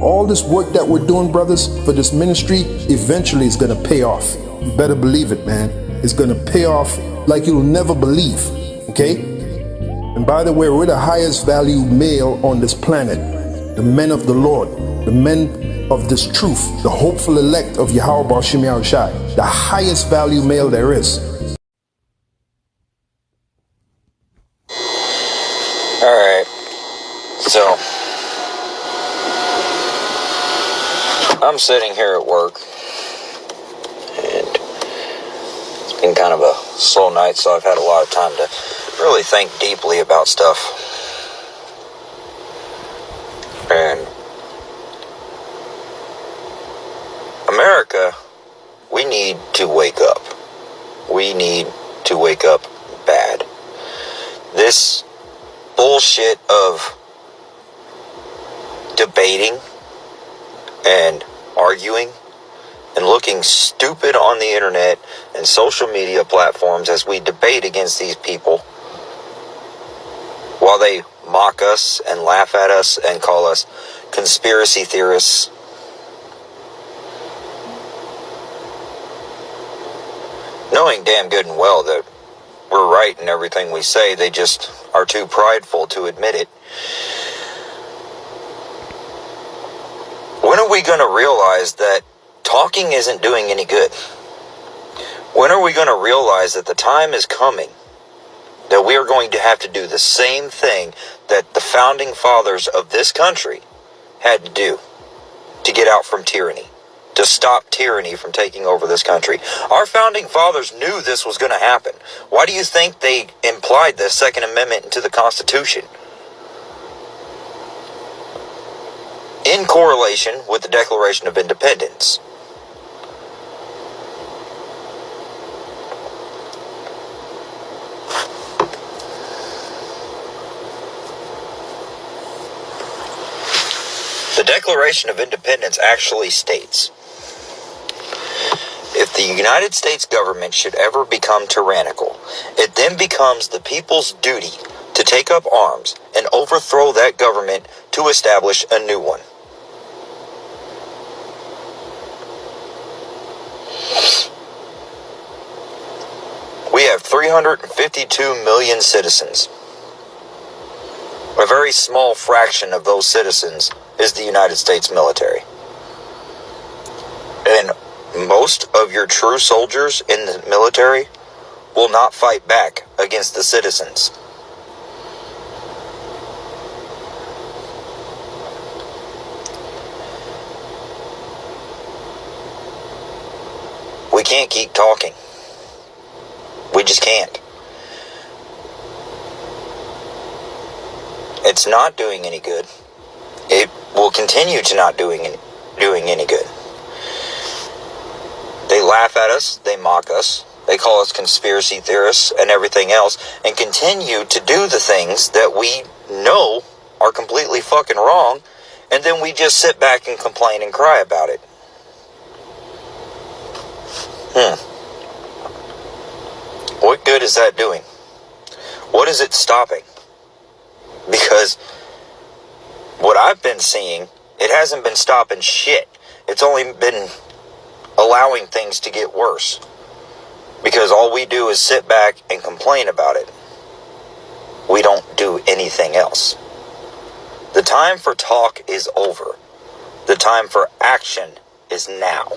All this work that we're doing, brothers, for this ministry, eventually is going to pay off. You better believe it, man. It's going to pay off like you'll never believe, okay? And by the way, we're the highest value male on this planet. The men of the Lord, the men of this truth, the hopeful elect of Yahweh Bashim Yahushai, the highest value male there is. Alright, so I'm sitting here at work, and it's been kind of a slow night, so I've had a lot of time to really think deeply about stuff. And America, we need to wake up. We need to wake up bad. This bullshit of debating and arguing and looking stupid on the internet and social media platforms as we debate against these people while they mock us and laugh at us and call us conspiracy theorists. Knowing damn good and well that we're right in everything we say, they just are too prideful to admit it. When are we going to realize that talking isn't doing any good? When are we going to realize that the time is coming that we are going to have to do the same thing that the founding fathers of this country had to do to get out from tyranny, to stop tyranny from taking over this country? Our founding fathers knew this was going to happen. Why do you think they implied the Second Amendment into the Constitution? In correlation with the Declaration of Independence. The Declaration of Independence actually states, if the United States government should ever become tyrannical, it then becomes the people's duty to take up arms and overthrow that government to establish a new one. We have 352 million citizens. A very small fraction of those citizens is the United States military. And most of your true soldiers in the military will not fight back against the citizens. We can't keep talking. We just can't. It's not doing any good. It will continue to not doing any good. They laugh at us, they mock us, they call us conspiracy theorists and everything else, and continue to do the things that we know are completely fucking wrong, and then we just sit back and complain and cry about it. What good is that doing? What is it stopping? Because what I've been seeing, it hasn't been stopping shit. It's only been allowing things to get worse. Because all we do is sit back and complain about it. We don't do anything else. The time for talk is over. The time for action is now.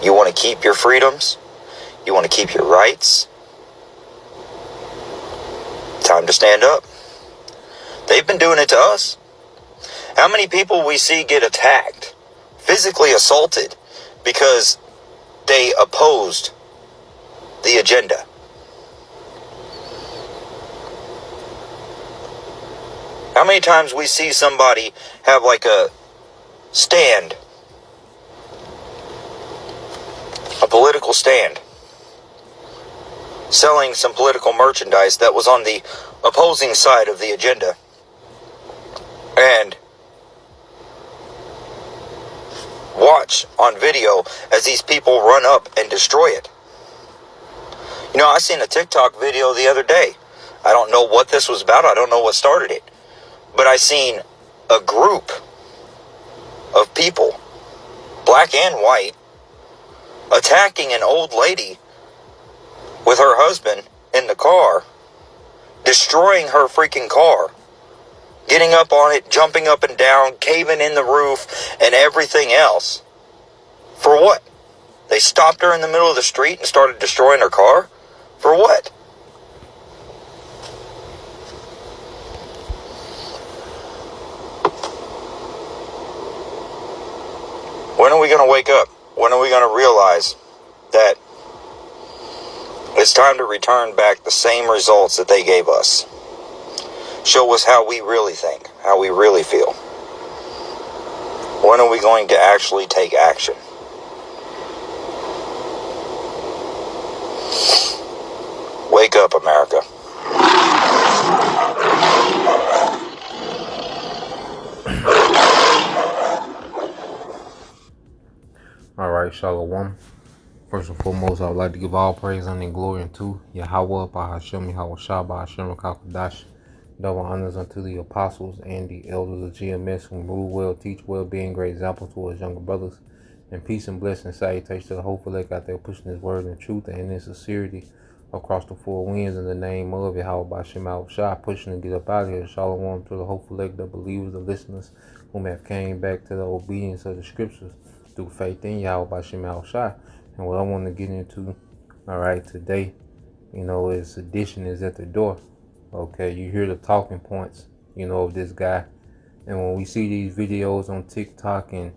You want to keep your freedoms? You want to keep your rights? Time to stand up. They've been doing it to us. How many people we see get attacked, physically assaulted, because they opposed the agenda? How many times we see somebody have like a stand, a political stand, selling some political merchandise that was on the opposing side of the agenda, and watch on video as these people run up and destroy it. You know, I seen a TikTok video the other day. I don't know what this was about. I don't know what started it. but I seen a group of people, black and white, attacking an old lady with her husband in the car, destroying her freaking car, getting up on it, jumping up and down, caving in the roof, and everything else. For what? They stopped her in the middle of the street and started destroying her car? For what? When are we going to wake up? When are we going to realize that it's time to return back the same results that they gave us? Show us how we really think, how we really feel. When are we going to actually take action? Wake up, America. All right, Shalom. First and foremost, I would like to give all praise and glory unto Yahweh, Bahashem, Yahweh Shah, Bahashem, Kakadash. Double honors unto the apostles and the elders of GMS who rule well, teach well, being great examples to us younger brothers. And peace and blessing, salutation to the whole elect out there pushing His word in truth and in sincerity across the four winds in the name of Yahweh, Bahashem, Yahweh Shah, pushing to get up out of here. Shalom to the whole elect, the believers, the listeners whom have came back to the obedience of the scriptures through faith in Yahweh, Bahashem, Yahweh Shah. And what I want to get into, all right, today, is sedition is at the door. Okay, you hear the talking points, of this guy. And when we see these videos on TikTok and,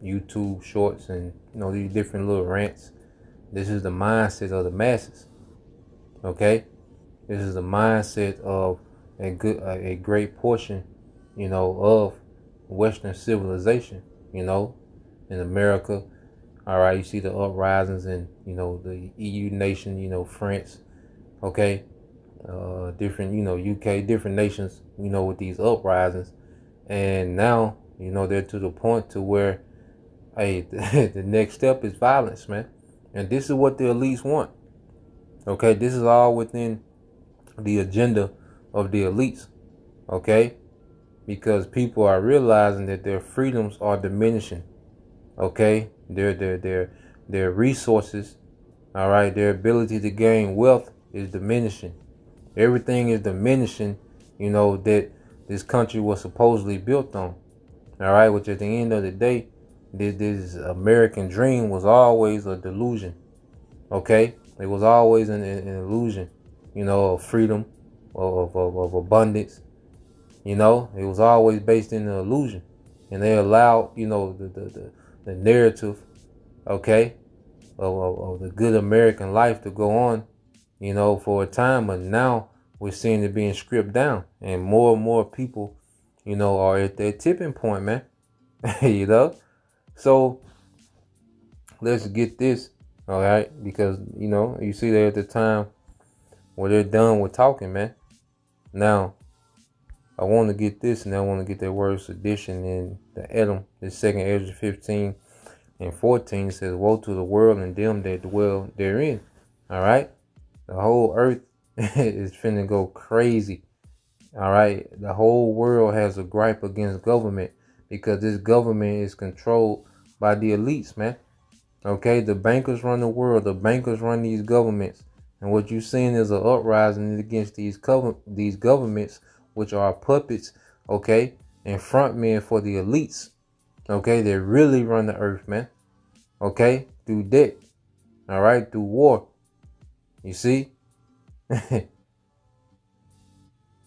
YouTube shorts and, these different little rants, this is the mindset of the masses. Okay? This is the mindset of a great portion, of Western civilization, in America. All right, you see the uprisings in, the EU nation, France, okay? Different, UK, different nations, with these uprisings. And now, they're to the point to where, hey, the next step is violence, man. And this is what the elites want. Okay, this is all within the agenda of the elites. Okay? Because people are realizing that their freedoms are diminishing. Okay? Their resources, all right, their ability to gain wealth is diminishing. Everything is diminishing, that this country was supposedly built on. All right, which at the end of the day, this American dream was always a delusion. Okay? It was always an illusion, of freedom, of abundance. It was always based in the illusion. And they allowed, the narrative, okay, of the good American life to go on, for a time. But now we're seeing it being stripped down. And more people, are at that tipping point, man. So let's get this, all right? Because, you see that at the time where they're done with talking, man. Now, I want to get this, and I want to get that word sedition in the Edom. The second Ezra 15 and 14 says, woe to the world and them that dwell therein. All right? The whole earth is finna go crazy. All right? The whole world has a gripe against government because this government is controlled by the elites, man. Okay? The bankers run the world. The bankers run these governments. And what you're seeing is an uprising against these governments, which are puppets, okay, and front men for the elites, okay, they really run the earth, man, okay, through debt, all right, through war, you see.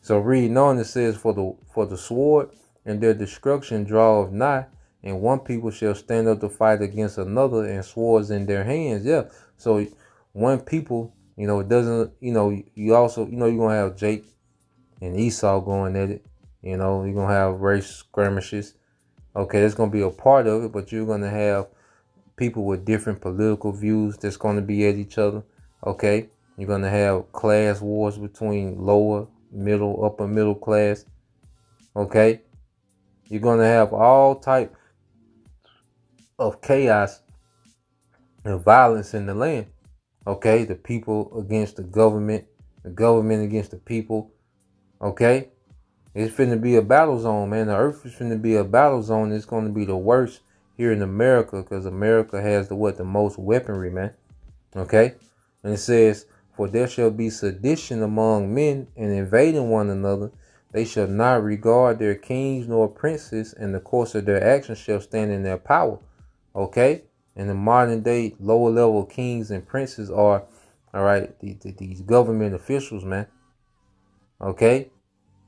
So reading on, it says, for the sword and their destruction draweth nigh, and one people shall stand up to fight against another, and swords in their hands. Yeah, so one people, it doesn't, you also, you're gonna have Jake and Esau going at it. You're going to have race skirmishes. Okay, that's going to be a part of it, but you're going to have people with different political views that's going to be at each other. Okay, you're going to have class wars between lower, middle, upper middle class. Okay, you're going to have all type of chaos and violence in the land. Okay, the people against the government against the people. Okay, It's finna be a battle zone, man. The earth is finna be a battle zone. It's gonna be the worst here in America because America has the most weaponry, man. Okay? And it says, for there shall be sedition among men and invading one another. They shall not regard their kings nor princes, and the course of their actions shall stand in their power. Okay? In the modern day, lower level kings and princes are, all right, these government officials, man. Okay?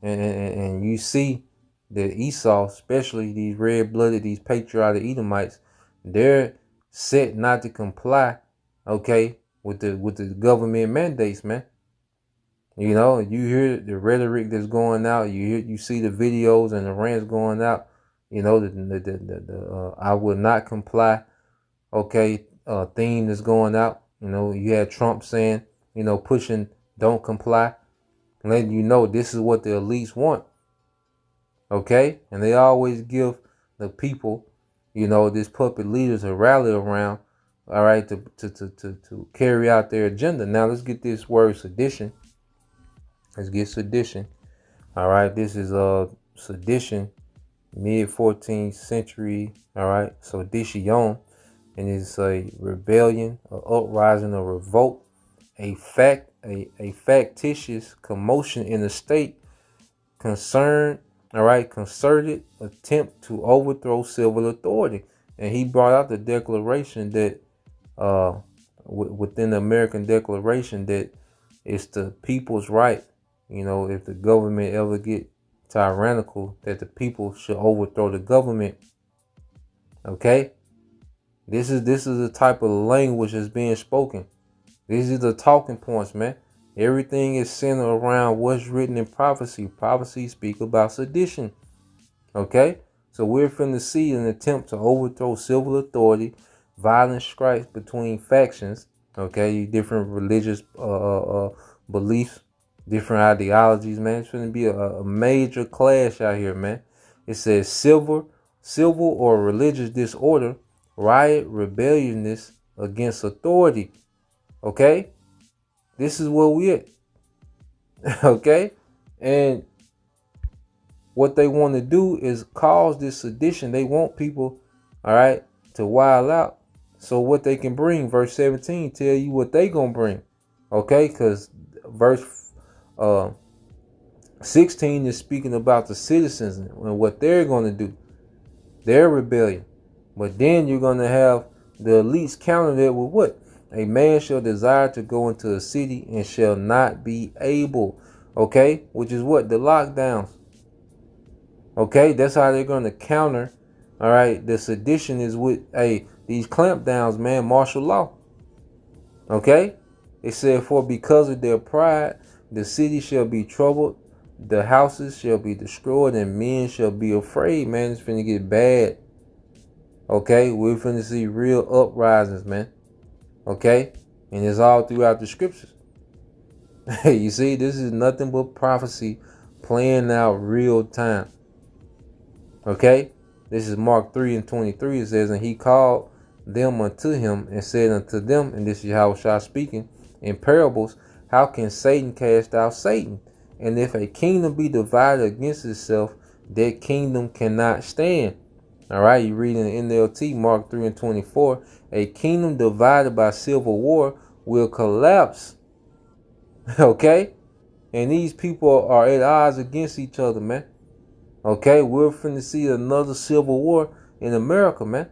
And you see that Esau, especially these red-blooded, these patriotic Edomites, they're set not to comply, okay, with the government mandates, man. You know, you hear the rhetoric that's going out. You see the videos and the rants going out. You know, the I will not comply, okay, theme that's going out. You know, you had Trump saying, you know, pushing don't comply, letting you know this is what the elites want. Okay? And they always give the people, you know, these puppet leaders a rally around, all right, to carry out their agenda. Now let's get this word sedition. Let's get sedition. All right, this is sedition, mid 14th century. All right, sedition, and it's a rebellion, an uprising, a revolt, a factitious commotion in the state, concern, all right, concerted attempt to overthrow civil authority. And he brought out the declaration that within the American Declaration that it's the people's right, you know, if the government ever get tyrannical, that the people should overthrow the government. Okay? This is the type of language that's being spoken. These are the talking points, man. Everything is centered around what's written in prophecy. Prophecy speak about sedition. Okay? So we're finna see an attempt to overthrow civil authority, violent strikes between factions, okay, different religious beliefs, different ideologies, man. It's finna be a major clash out here, man. It says civil or religious disorder, riot, rebelliousness against authority. Okay? This is where we at. Okay? And what they want to do is cause this sedition. They want people, all right, to wild out. So what they can bring, verse 17 tell you what they gonna bring. Okay? Because verse 16 is speaking about the citizens and what they're gonna do. Their rebellion. But then you're gonna have the elites counter that with what? A man shall desire to go into a city and shall not be able. Okay? Which is what? The lockdowns. Okay? That's how they're going to counter. All right? The sedition is with these clampdowns, man. Martial law. Okay? It said, for because of their pride, the city shall be troubled. The houses shall be destroyed and men shall be afraid. Man, it's finna get bad. Okay? We're finna see real uprisings, man. Okay? And it's all throughout the scriptures. You see, this is nothing but prophecy playing out real time. Okay? This is Mark 3:23. It says, and he called them unto him and said unto them, and this is Yahushua speaking, in parables, how can Satan cast out Satan? And if a kingdom be divided against itself, that kingdom cannot stand. All right, you read in the NLT, Mark 3:24, a kingdom divided by civil war will collapse. Okay? And these people are at odds against each other, man. Okay? We're finna see another civil war in America, man.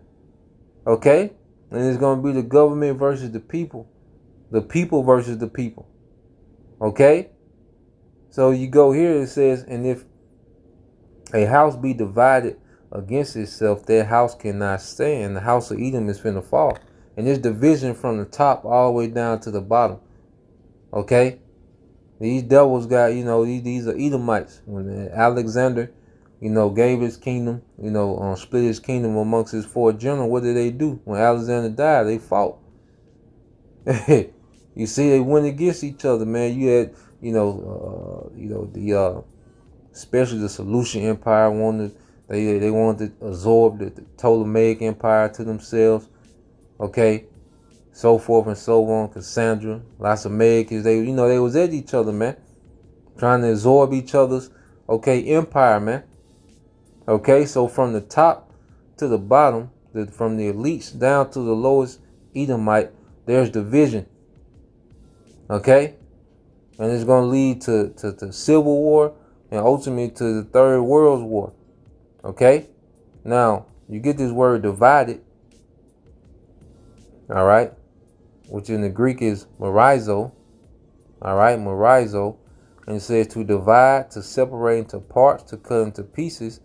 Okay? And it's going to be the government versus the people. The people versus the people. Okay? So you go here, it says, and if a house be divided against itself, that house cannot stand. The house of Edom is finna fall. And there's division from the top all the way down to the bottom. Okay? These devils got, you know, these are Edomites. When Alexander, you know, gave his kingdom, you know, split his kingdom amongst his 4 generals, what did they do? When Alexander died, they fought. You see, they went against each other, man. You had, especially the Seleucid Empire wanted. They wanted to absorb the Ptolemaic Empire to themselves. Okay. So forth and so on. Cassandra, lots of Americans, they was at each other, man. Trying to absorb each other's okay, empire, man. Okay, so from the top to the bottom, from the elites down to the lowest Edomite, there's division. Okay, and it's going to lead to civil war and ultimately to the Third World War. Okay, now you get this word divided, all right, which in the Greek is morizo, all right, morizo, and it says to divide, to separate into parts, to cut into pieces.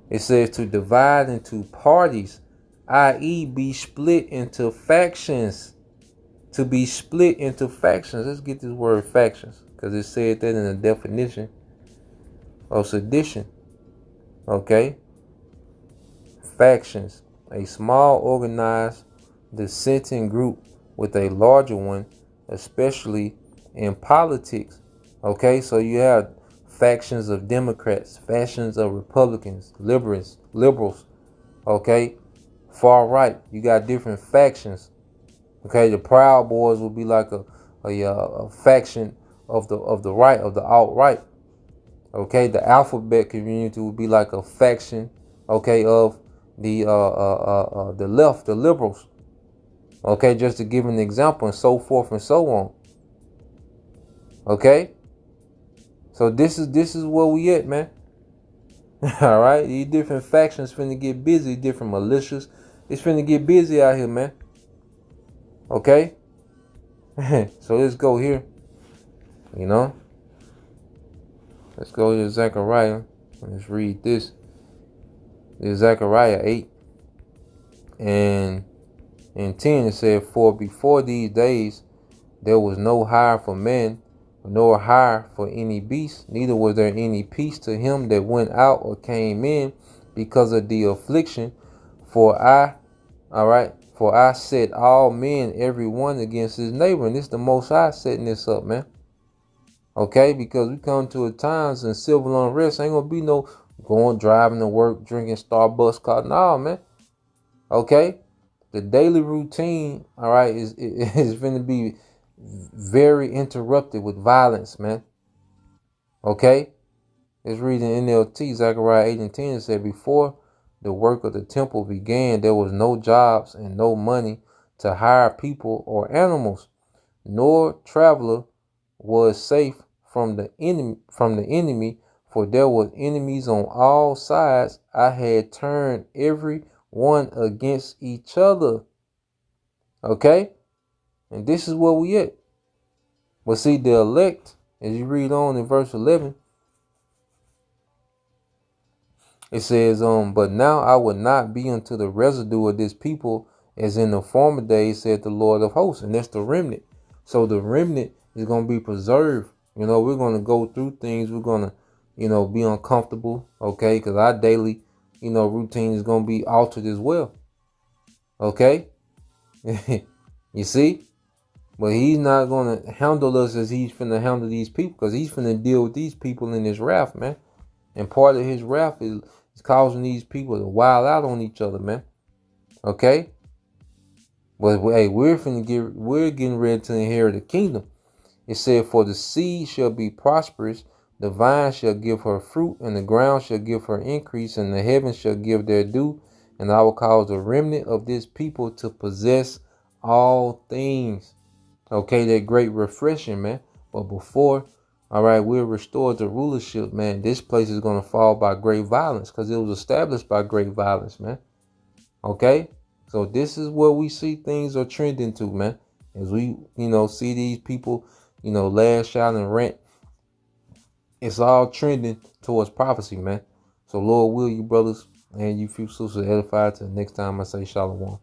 It says to divide into parties, i.e. be split into factions. To be split into factions. Let's get this word factions, because it said that in the definition of sedition. Okay? Factions. A small organized dissenting group with a larger one, especially in politics. Okay? So you have factions of Democrats, factions of Republicans, liberals. Okay? Far right. You got different factions. Okay, the Proud Boys will be like a faction of the right, of the alt-right. Okay, the alphabet community will be like a faction, okay, of the left, the liberals. Okay, just to give an example, and so forth and so on. Okay, so this is where we at, man. All right, these different factions finna get busy, different militias. It's finna get busy out here, man. Okay, so let's go here. You know, let's go to Zechariah. Let's read this. This Zechariah 8 and in 10 it said, for before these days there was no hire for man, nor hire for any beast, neither was there any peace to him that went out or came in, because of the affliction. For I set all men, every one against his neighbor. And this the Most High setting this up, man. Okay, because we come to a times and civil unrest ain't gonna be no going driving to work, drinking Starbucks coffee. No, man. Okay, the daily routine, all right, is going to be very interrupted with violence, man. Okay, let's read in NLT, Zechariah 8 and 10. It said, before the work of the temple began, there was no jobs and no money to hire people or animals, nor traveler was safe from the enemy, for there were enemies on all sides. I had turned every one against each other. Okay, and this is where we at. But see, the elect, as you read on in verse 11, it says, but now I would not be unto the residue of this people as in the former days, said the Lord of hosts. And that's the remnant. So the remnant is going to be preserved. You know, we're going to go through things. We're going to, you know, be uncomfortable. Okay, because our daily, you know, routine is going to be altered as well. Okay, you see? But he's not going to handle us as he's finna handle these people, because he's finna deal with these people in his wrath, man. And part of his wrath is causing these people to wild out on each other, man. Okay? But hey, we're getting ready to inherit the kingdom. It said, for the seed shall be prosperous, the vine shall give her fruit, and the ground shall give her increase, and the heavens shall give their due, and I will cause the remnant of this people to possess all things. Okay, that great refreshing, man. But before, all right, we're restored to rulership, man, this place is going to fall by great violence, because it was established by great violence, man. Okay, so this is where we see things are trending to, man. As we, you know, see these people, you know, lash out and rant. It's all trending towards prophecy, man. So Lord will you brothers and you few sisters edified till next time I say shalom.